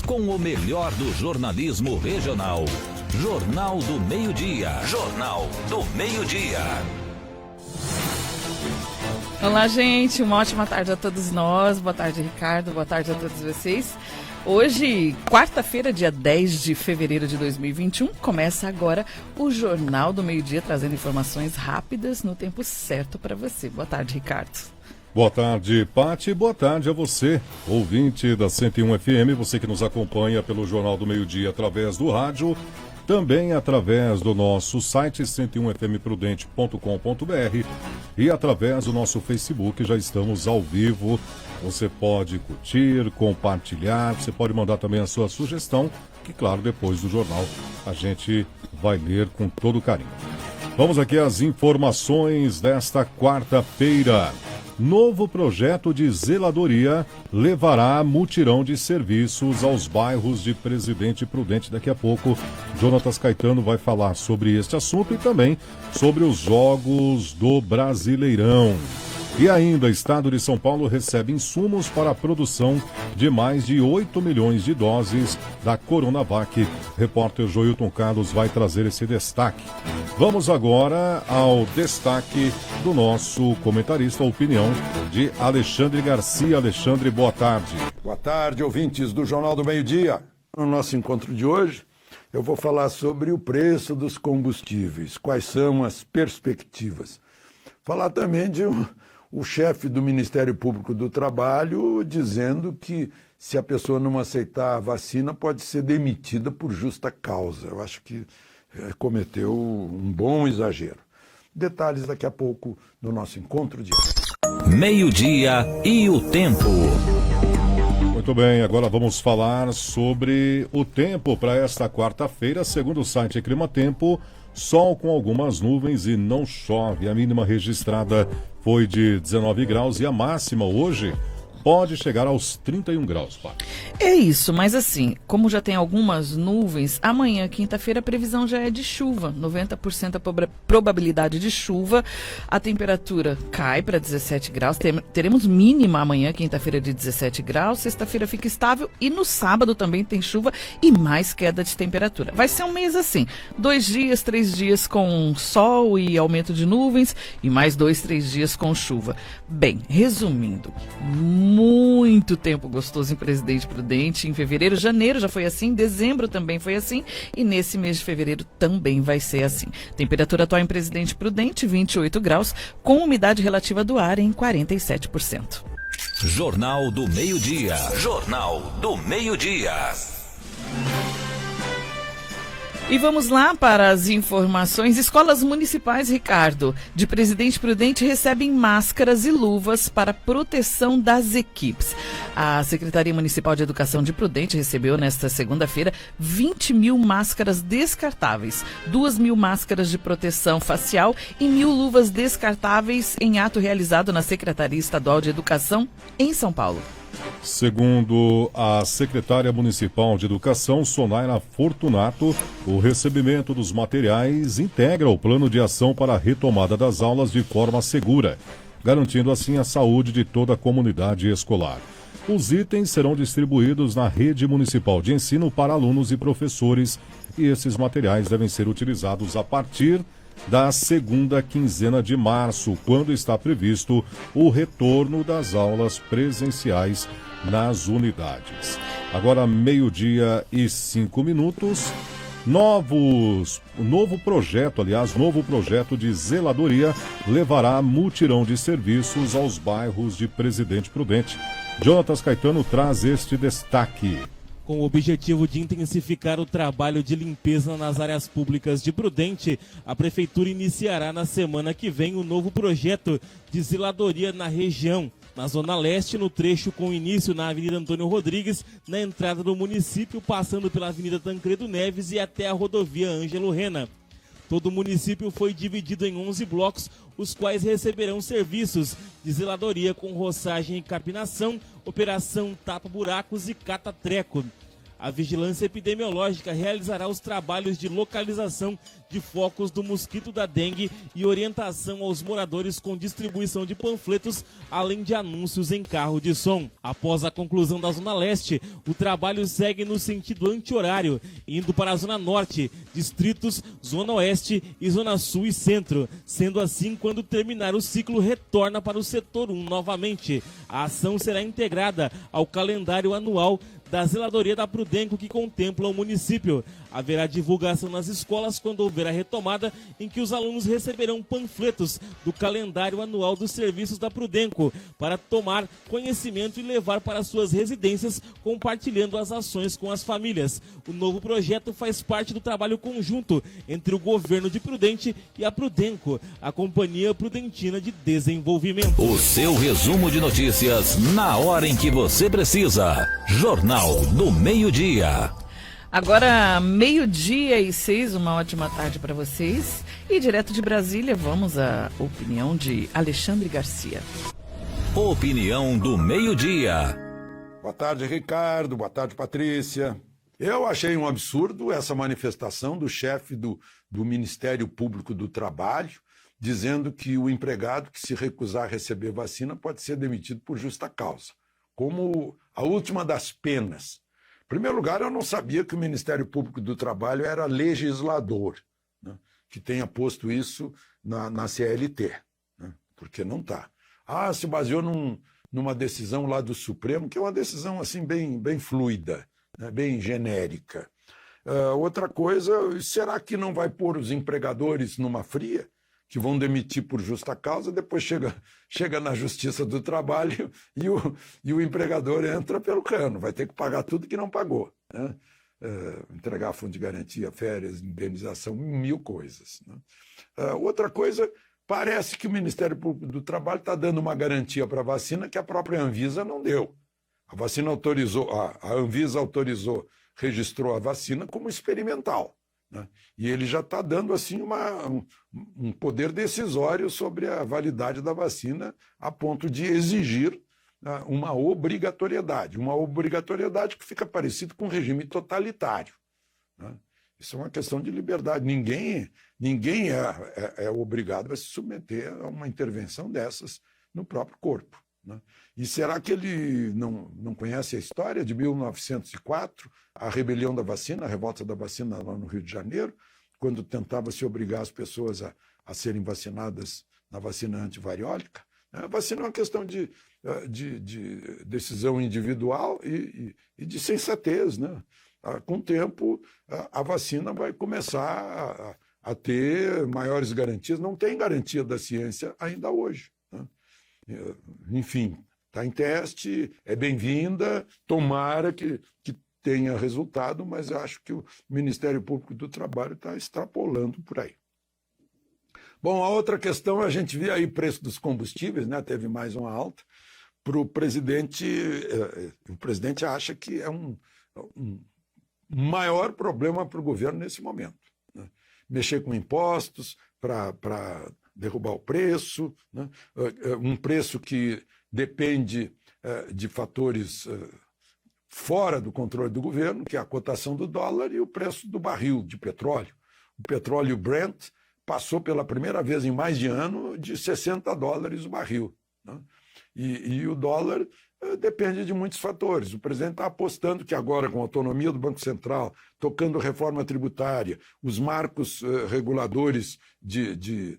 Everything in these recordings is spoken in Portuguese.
com o melhor do jornalismo regional. Jornal do Meio-Dia. Jornal do Meio-Dia. Olá, gente. Uma ótima tarde a todos nós. Boa tarde, Ricardo. Boa tarde a todos vocês. Hoje, quarta-feira, dia 10 de fevereiro de 2021, começa agora o Jornal do Meio-Dia, trazendo informações rápidas no tempo certo para você. Boa tarde, Ricardo. Boa tarde, Pati. Boa tarde a você, ouvinte da 101 FM, você que nos acompanha pelo Jornal do Meio-Dia através do rádio, também através do nosso site 101fmprudente.com.br e através do nosso Facebook. Já estamos ao vivo. Você pode curtir, compartilhar, você pode mandar também a sua sugestão, que claro, depois do jornal a gente vai ler com todo carinho. Vamos aqui às informações desta quarta-feira. Novo projeto de zeladoria levará mutirão de serviços aos bairros de Presidente Prudente. Daqui a pouco, Jonatas Caetano vai falar sobre este assunto e também sobre os Jogos do Brasileirão. E ainda, o Estado de São Paulo recebe insumos para a produção de mais de 8 milhões de doses da Coronavac. Repórter Joilton Carlos vai trazer esse destaque. Vamos agora ao destaque do nosso comentarista, a opinião de Alexandre Garcia. Alexandre, boa tarde. Boa tarde, ouvintes do Jornal do Meio-Dia. No nosso encontro de hoje, eu vou falar sobre o preço dos combustíveis, quais são as perspectivas. Falar também de o chefe do Ministério Público do Trabalho dizendo que se a pessoa não aceitar a vacina pode ser demitida por justa causa. Eu acho que cometeu um bom exagero. Detalhes daqui a pouco no nosso encontro de hoje. Meio-dia e o tempo. Muito bem, agora vamos falar sobre o tempo para esta quarta-feira. Segundo o site Clima Tempo, sol com algumas nuvens e não chove. A mínima registrada foi de 19 graus e a máxima hoje pode chegar aos 31 graus, pá. É isso, mas assim, como já tem algumas nuvens, amanhã, quinta-feira, a previsão já é de chuva, 90% a probabilidade de chuva, a temperatura cai para 17 graus, teremos mínima amanhã, quinta-feira, de 17 graus, sexta-feira fica estável e no sábado também tem chuva e mais queda de temperatura. Vai ser um mês assim, 2 dias, 3 dias com sol e aumento de nuvens e mais 2, 3 dias com chuva. Bem, resumindo, muito tempo gostoso em Presidente Prudente. Em fevereiro, janeiro já foi assim, dezembro também foi assim e nesse mês de fevereiro também vai ser assim. Temperatura atual em Presidente Prudente, 28 graus, com umidade relativa do ar em 47%. Jornal do Meio-Dia. Jornal do Meio-Dia. E vamos lá para as informações. Escolas municipais, Ricardo, de Presidente Prudente recebem máscaras e luvas para proteção das equipes. A Secretaria Municipal de Educação de Prudente recebeu nesta segunda-feira 20 mil máscaras descartáveis, 2 mil máscaras de proteção facial e 1.000 luvas descartáveis em ato realizado na Secretaria Estadual de Educação em São Paulo. Segundo a secretária municipal de Educação, Sonaira Fortunato, o recebimento dos materiais integra o plano de ação para a retomada das aulas de forma segura, garantindo assim a saúde de toda a comunidade escolar. Os itens serão distribuídos na rede municipal de ensino para alunos e professores e esses materiais devem ser utilizados a partir da segunda quinzena de março, quando está previsto o retorno das aulas presenciais nas unidades. Agora, 12:05. Novo projeto de zeladoria levará mutirão de serviços aos bairros de Presidente Prudente. Jonatas Caetano traz este destaque. Com o objetivo de intensificar o trabalho de limpeza nas áreas públicas de Prudente, a Prefeitura iniciará na semana que vem um novo projeto de zeladoria na região. Na Zona Leste, no trecho com início na Avenida Antônio Rodrigues, na entrada do município, passando pela Avenida Tancredo Neves e até a rodovia Ângelo Rena. Todo o município foi dividido em 11 blocos, os quais receberão serviços de zeladoria com roçagem e carpinação, operação tapa-buracos e cata-treco. A vigilância epidemiológica realizará os trabalhos de localização de focos do mosquito da dengue e orientação aos moradores com distribuição de panfletos, além de anúncios em carro de som. Após a conclusão da Zona Leste, o trabalho segue no sentido anti-horário, indo para a Zona Norte, distritos, Zona Oeste e Zona Sul e Centro. Sendo assim, quando terminar o ciclo, retorna para o setor 1 novamente. A ação será integrada ao calendário anual da Zeladoria da Prudenco, que contempla o município. Haverá divulgação nas escolas quando houver a retomada, em que os alunos receberão panfletos do calendário anual dos serviços da Prudenco para tomar conhecimento e levar para suas residências, compartilhando as ações com as famílias. O novo projeto faz parte do trabalho conjunto entre o governo de Prudente e a Prudenco, a Companhia Prudentina de Desenvolvimento. O seu resumo de notícias na hora em que você precisa. Jornal do Meio-Dia. Agora, 12:06, uma ótima tarde para vocês. E direto de Brasília, vamos à opinião de Alexandre Garcia. Opinião do Meio-Dia. Boa tarde, Ricardo. Boa tarde, Patrícia. Eu achei um absurdo essa manifestação do chefe do Ministério Público do Trabalho, dizendo que o empregado que se recusar a receber vacina pode ser demitido por justa causa, como a última das penas. Em primeiro lugar, eu não sabia que o Ministério Público do Trabalho era legislador, né, que tenha posto isso na CLT, né, porque não está. Se baseou numa decisão lá do Supremo, que é uma decisão assim bem fluida, né, bem genérica. Outra coisa, será que não vai pôr os empregadores numa fria, que vão demitir por justa causa, depois chega na Justiça do Trabalho e o empregador entra pelo cano, vai ter que pagar tudo que não pagou, né? Entregar fundo de garantia, férias, indenização, 1000 coisas, né? Outra coisa, parece que o Ministério Público do Trabalho está dando uma garantia para a vacina que a própria Anvisa não deu. A vacina autorizou, a Anvisa autorizou, registrou a vacina como experimental, né? E ele já está dando assim um poder decisório sobre a validade da vacina, a ponto de exigir uma obrigatoriedade que fica parecido com um regime totalitário, né? Isso é uma questão de liberdade. Ninguém é obrigado a se submeter a uma intervenção dessas no próprio corpo, né? E será que ele não conhece a história de 1904, a rebelião da vacina, a revolta da vacina lá no Rio de Janeiro, quando tentava se obrigar as pessoas a serem vacinadas na vacina antivariólica? A vacina é uma questão de decisão individual e de sensatez, né? Com o tempo, a vacina vai começar a ter maiores garantias. Não tem garantia da ciência ainda hoje, né? Enfim, está em teste, é bem-vinda, tomara que tenha resultado, mas eu acho que o Ministério Público do Trabalho está extrapolando por aí. Bom, a outra questão, a gente vê aí o preço dos combustíveis, né? Teve mais uma alta. O presidente acha que é um maior problema para o governo nesse momento, né? Mexer com impostos para derrubar o preço, né? Um preço que depende de fatores fora do controle do governo, que é a cotação do dólar e o preço do barril de petróleo. O petróleo Brent passou pela primeira vez em mais de ano de $60 o barril, né? E o dólar depende de muitos fatores. O presidente está apostando que agora, com a autonomia do Banco Central, tocando reforma tributária, os marcos reguladores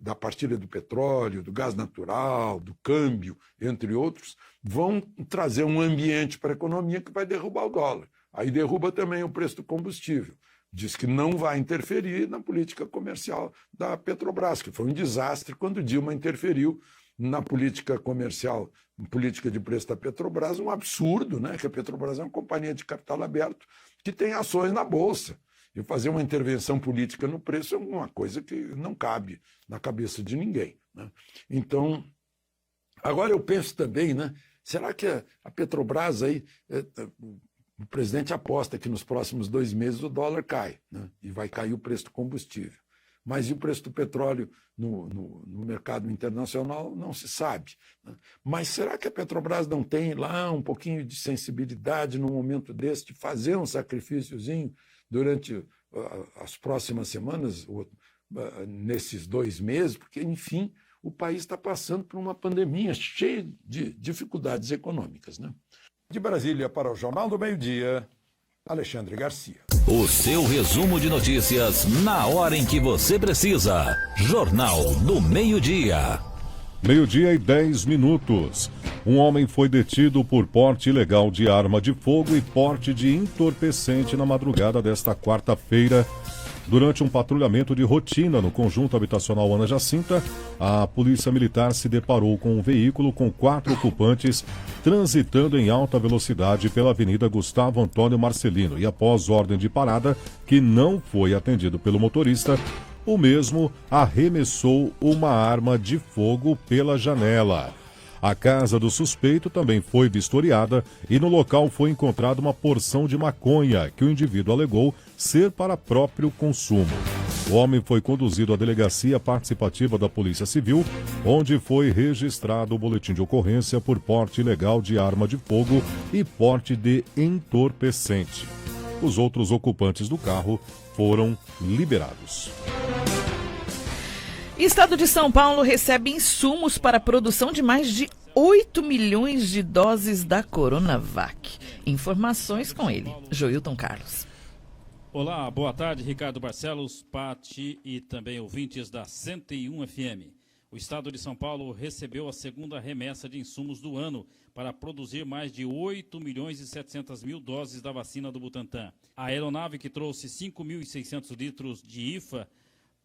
da partilha do petróleo, do gás natural, do câmbio, entre outros, vão trazer um ambiente para a economia que vai derrubar o dólar. Aí derruba também o preço do combustível. Diz que não vai interferir na política comercial da Petrobras, que foi um desastre quando Dilma interferiu na política comercial, política de preço da Petrobras, um absurdo, né? Que a Petrobras é uma companhia de capital aberto que tem ações na Bolsa. E fazer uma intervenção política no preço é uma coisa que não cabe na cabeça de ninguém, né? Então, agora eu penso também, né? Será que a Petrobras aí, o presidente aposta que nos próximos 2 meses o dólar cai, né? E vai cair o preço do combustível. Mas e o preço do petróleo no mercado internacional não se sabe, né? Mas será que a Petrobras não tem lá um pouquinho de sensibilidade no momento desse de fazer um sacrifíciozinho durante as próximas semanas, nesses 2 meses? Porque, enfim, o país está passando por uma pandemia cheia de dificuldades econômicas, né? De Brasília para o Jornal do Meio-Dia, Alexandre Garcia. O seu resumo de notícias na hora em que você precisa. Jornal do Meio-Dia. 12:10. Um homem foi detido por porte ilegal de arma de fogo e porte de entorpecente na madrugada desta quarta-feira. Durante um patrulhamento de rotina no conjunto habitacional Ana Jacinta, a Polícia Militar se deparou com um veículo com 4 ocupantes transitando em alta velocidade pela Avenida Gustavo Antônio Marcelino e, após ordem de parada, que não foi atendido pelo motorista, o mesmo arremessou uma arma de fogo pela janela. A casa do suspeito também foi vistoriada e no local foi encontrada uma porção de maconha que o indivíduo alegou ser para próprio consumo. O homem foi conduzido à delegacia participativa da Polícia Civil, onde foi registrado o boletim de ocorrência por porte ilegal de arma de fogo e porte de entorpecente. Os outros ocupantes do carro foram liberados. Estado de São Paulo recebe insumos para a produção de mais de 8 milhões de doses da Coronavac. Informações com ele, Joilton Carlos. Olá, boa tarde, Ricardo Barcelos, Pati e também ouvintes da 101 FM. O Estado de São Paulo recebeu a segunda remessa de insumos do ano para produzir mais de 8 milhões e 700 mil doses da vacina do Butantan. A aeronave que trouxe 5.600 litros de IFA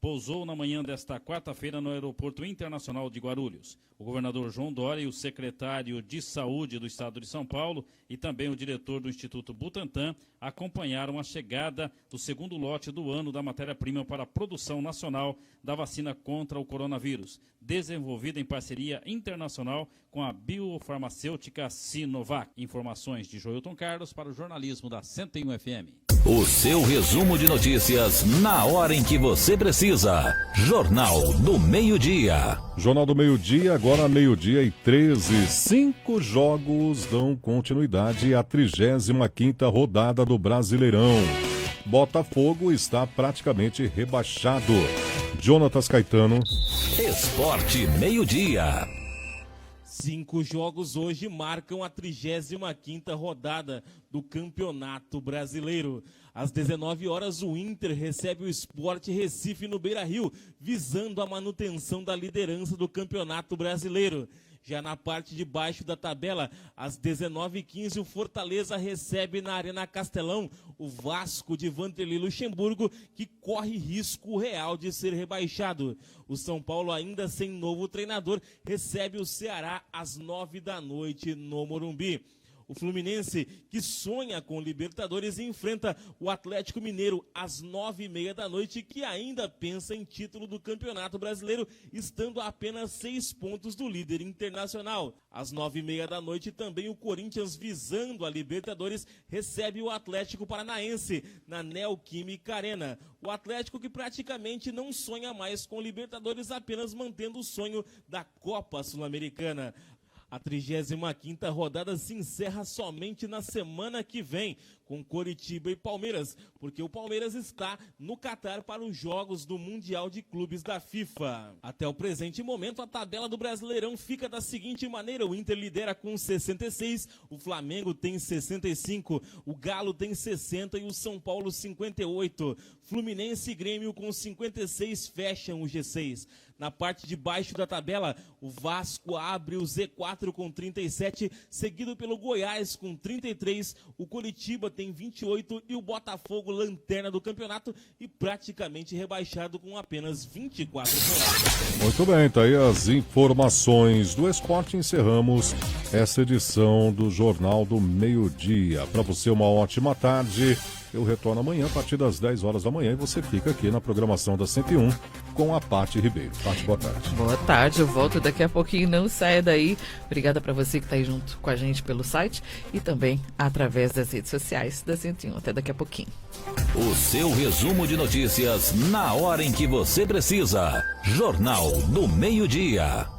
pousou na manhã desta quarta-feira no Aeroporto Internacional de Guarulhos. O governador João Dória e o secretário de Saúde do Estado de São Paulo e também o diretor do Instituto Butantan acompanharam a chegada do segundo lote do ano da matéria-prima para a produção nacional da vacina contra o coronavírus, desenvolvida em parceria internacional com a biofarmacêutica Sinovac. Informações de Joilton Carlos para o jornalismo da 101 FM. O seu resumo de notícias na hora em que você precisa. Jornal do Meio-Dia. Jornal do Meio-Dia, agora 12:13. 5 jogos dão continuidade à 35ª rodada do Brasileirão. Botafogo está praticamente rebaixado. Jonatas Caetano. Esporte Meio-Dia. 5 jogos hoje marcam a 35ª rodada do Campeonato Brasileiro. Às 19 horas, o Inter recebe o Sport Recife no Beira-Rio, visando a manutenção da liderança do Campeonato Brasileiro. Já na parte de baixo da tabela, às 19h15, o Fortaleza recebe na Arena Castelão o Vasco de Vanderlei Luxemburgo, que corre risco real de ser rebaixado. O São Paulo, ainda sem novo treinador, recebe o Ceará às 9 da noite no Morumbi. O Fluminense, que sonha com Libertadores, enfrenta o Atlético Mineiro às 9h30 da noite, que ainda pensa em título do Campeonato Brasileiro, estando a apenas 6 pontos do líder internacional. Às 9h30 da noite, também o Corinthians, visando a Libertadores, recebe o Atlético Paranaense na Neoquímica Arena. O Atlético, que praticamente não sonha mais com Libertadores, apenas mantendo o sonho da Copa Sul-Americana. A 35ª rodada se encerra somente na semana que vem, com Coritiba e Palmeiras, porque o Palmeiras está no Catar para os Jogos do Mundial de Clubes da FIFA. Até o presente momento, a tabela do Brasileirão fica da seguinte maneira: o Inter lidera com 66, o Flamengo tem 65, o Galo tem 60 e o São Paulo 58. Fluminense e Grêmio com 56 fecham o G6. Na parte de baixo da tabela, o Vasco abre o Z4 com 37, seguido pelo Goiás com 33, o Coritiba tem 28 e o Botafogo, lanterna do campeonato e praticamente rebaixado com apenas 24 pontos. Muito bem, tá aí as informações do esporte. Encerramos essa edição do Jornal do Meio-Dia. Para você, uma ótima tarde. Eu retorno amanhã a partir das 10 horas da manhã e você fica aqui na programação da 101 com a Paty Ribeiro. Paty, boa tarde. Boa tarde, eu volto daqui a pouquinho, não saia daí. Obrigada para você que está aí junto com a gente pelo site e também através das redes sociais da 101. Até daqui a pouquinho. O seu resumo de notícias na hora em que você precisa. Jornal do Meio-Dia.